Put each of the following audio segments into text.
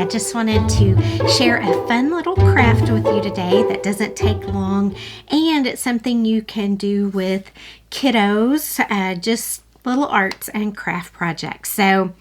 I just wanted to share a fun little craft with you today that doesn't take long, and it's something you can do with kiddos, just little arts and craft projects. So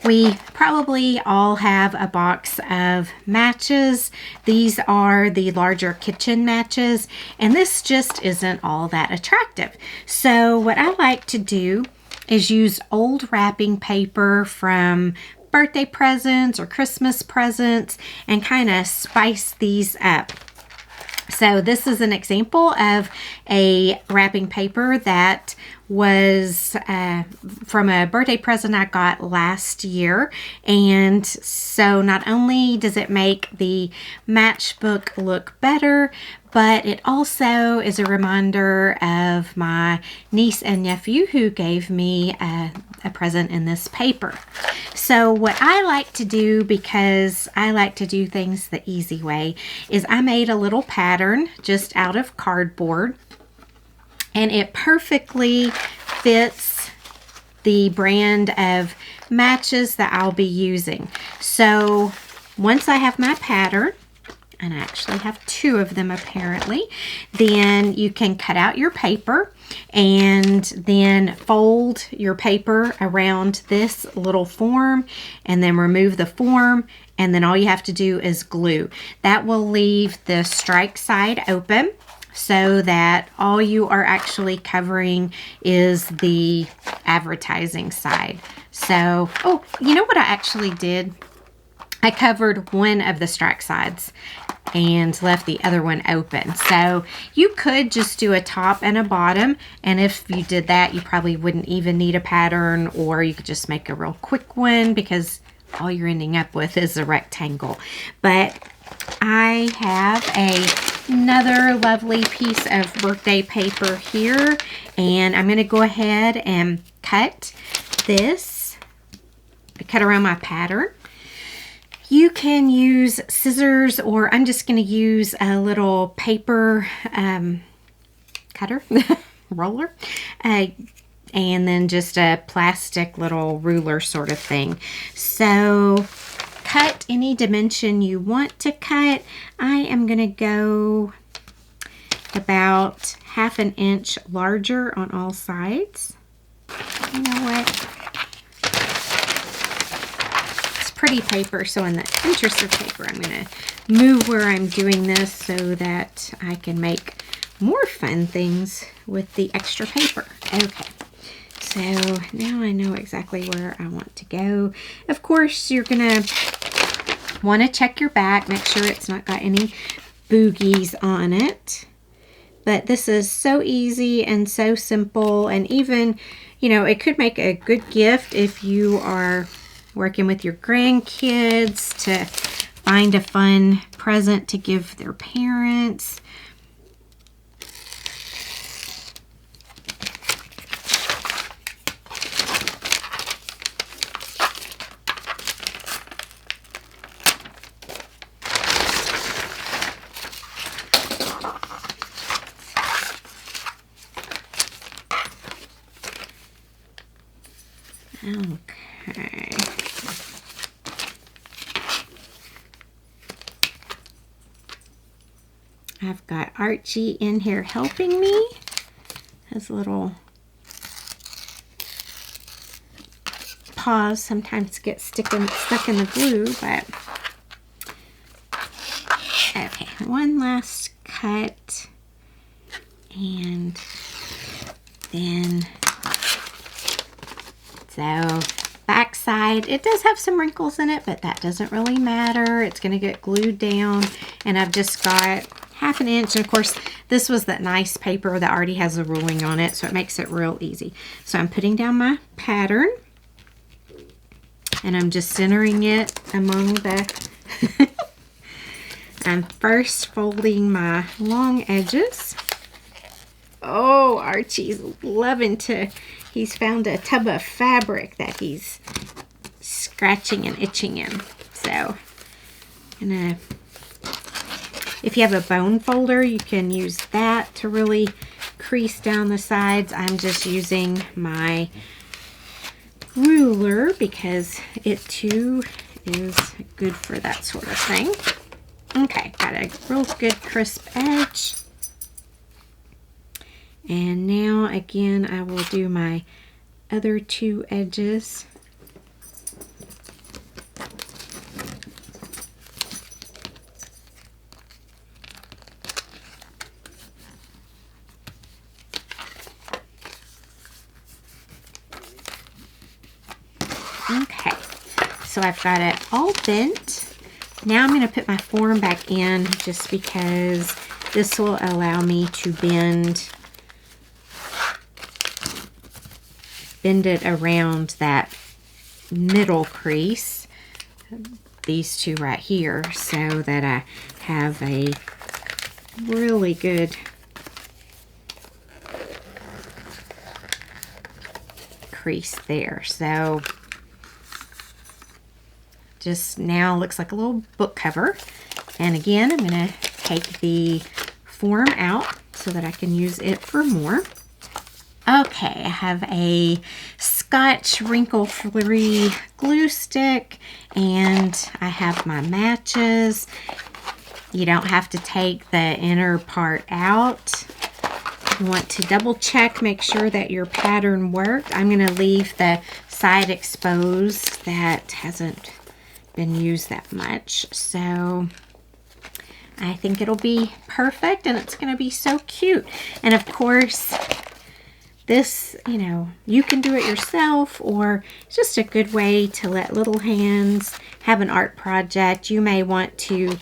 we probably all have a box of matches. These are the larger kitchen matches, and this just isn't all that attractive. So what I like to do is use old wrapping paper from birthday presents or Christmas presents and kind of spice these up. So this is an example of a wrapping paper that was from a birthday present I got last year. And so not only does it make the matchbook look better, but it also is a reminder of my niece and nephew who gave me a present in this paper. So what I like to do, because I like to do things the easy way, is I made a little pattern just out of cardboard, and it perfectly fits the brand of matches that I'll be using. So once I have my pattern, and I actually have two of them apparently, then you can cut out your paper and then fold your paper around this little form and then remove the form, and then all you have to do is glue. That will leave the strike side open so that all you are actually covering is the advertising side. So, oh, you know what I actually did? I covered one of the strike sides and left the other one open. So you could just do a top and a bottom, and if you did that, you probably wouldn't even need a pattern, or you could just make a real quick one because all you're ending up with is a rectangle. But I have another lovely piece of birthday paper here, and I'm going to go ahead and cut this. I cut around my pattern. You can use scissors, or I'm just going to use a little paper cutter, roller, and then just a plastic little ruler sort of thing. So cut any dimension you want to cut. I am going to go about 1/2 inch larger on all sides. You know what? Pretty paper, so in the interest of paper, I'm going to move where I'm doing this so that I can make more fun things with the extra paper. Okay, so now I know exactly where I want to go. Of course, you're going to want to check your back, make sure it's not got any boogies on it. But this is so easy and so simple, and even, you know, it could make a good gift if you are working with your grandkids to find a fun present to give their parents. Okay. I've got Archie in here helping me. His little paws sometimes get stuck in the glue, but okay, one last cut, and then so back side, it does have some wrinkles in it, but that doesn't really matter. It's going to get glued down, and I've just got 1/2 inch, and of course this was that nice paper that already has a ruling on it, so it makes it real easy. So I'm putting down my pattern, and I'm just centering it among the I'm first folding my long edges. Oh, Archie's loving to, he's found a tub of fabric that he's scratching and itching in. So I'm gonna, if you have a bone folder, you can use that to really crease down the sides. I'm just using my ruler because it too is good for that sort of thing. Okay, got a real good crisp edge. And now again, I will do my other two edges. Okay, so I've got it all bent. Now I'm going to put my form back in just because this will allow me to bend it around that middle crease, these two right here, so that I have a really good crease there. So just now looks like a little book cover. And again, I'm going to take the form out so that I can use it for more. Okay, I have a Scotch wrinkle-free glue stick, and I have my matches. You don't have to take the inner part out. You want to double check, make sure that your pattern worked. I'm going to leave the side exposed that hasn't been used that much. So I think it'll be perfect, and it's going to be so cute. And of course, this, you know, you can do it yourself, or it's just a good way to let little hands have an art project. You may want to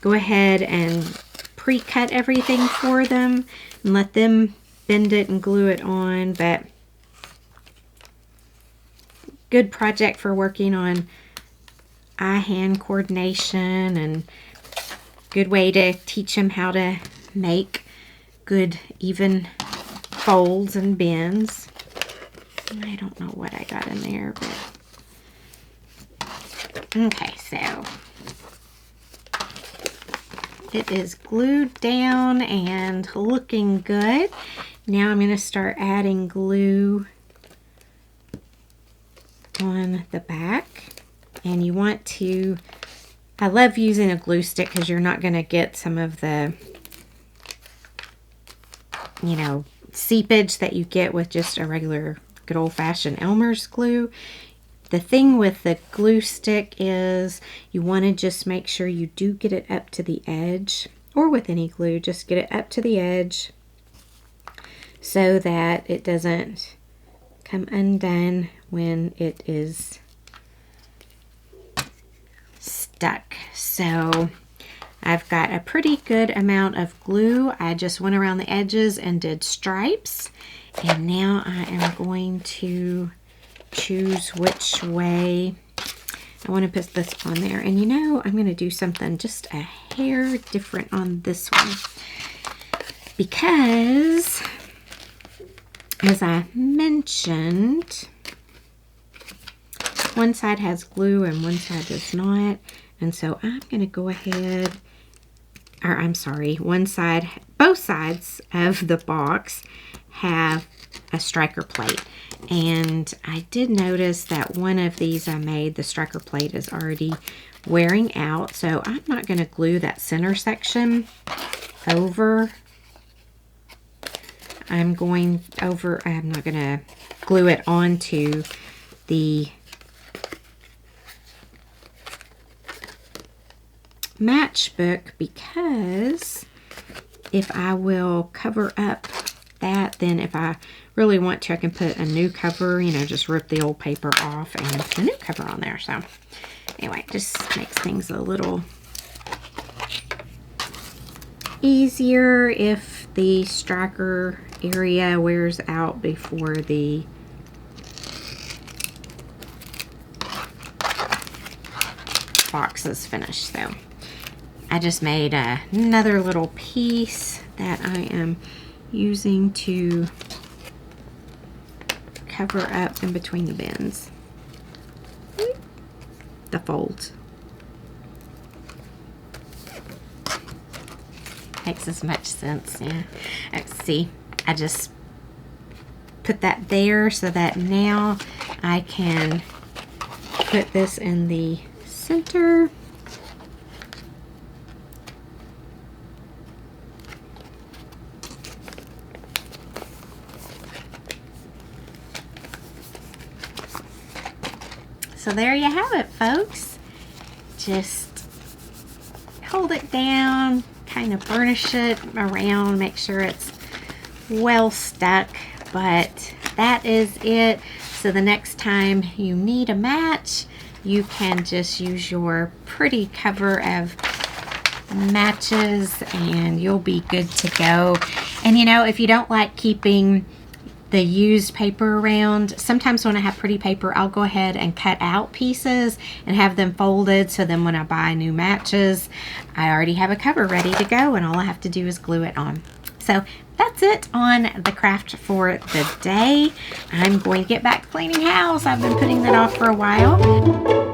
go ahead and pre-cut everything for them and let them bend it and glue it on, but good project for working on eye-hand coordination, and good way to teach them how to make good even folds and bends. I don't know what I got in there, but okay, so it is glued down and looking good. Now I'm going to start adding glue on the back, and you want to, I love using a glue stick because you're not going to get some of the, you know, seepage that you get with just a regular good old-fashioned Elmer's glue. The thing with the glue stick is you want to just make sure you do get it up to the edge, or with any glue, just get it up to the edge so that it doesn't come undone when it is stuck. So I've got a pretty good amount of glue. I just went around the edges and did stripes. And now I am going to choose which way I want to put this on there. And you know, I'm going to do something just a hair different on this one, because as I mentioned, one side has glue and one side does not. And so I'm going to go ahead, or I'm sorry, one side, both sides of the box have a striker plate. And I did notice that one of these I made, the striker plate is already wearing out. So I'm not going to glue that center section over. I'm not going to glue it onto the matchbook, because if I will cover up that, then if I really want to, I can put a new cover, you know, just rip the old paper off and put a new cover on there. So anyway, it just makes things a little easier if the striker area wears out before the box is finished. So I just made another little piece that I am using to cover up in between the bends, the folds. Makes as much sense, yeah. See, I just put that there so that now I can put this in the center. So there you have it, folks. Just hold it down, kind of burnish it around, make sure it's well stuck, but that is it. So the next time you need a match, you can just use your pretty cover of matches and you'll be good to go. And you know, if you don't like keeping the used paper around, sometimes when I have pretty paper, I'll go ahead and cut out pieces and have them folded, so then when I buy new matches, I already have a cover ready to go and all I have to do is glue it on. So that's it on the craft for the day. I'm going to get back cleaning house. I've been putting that off for a while.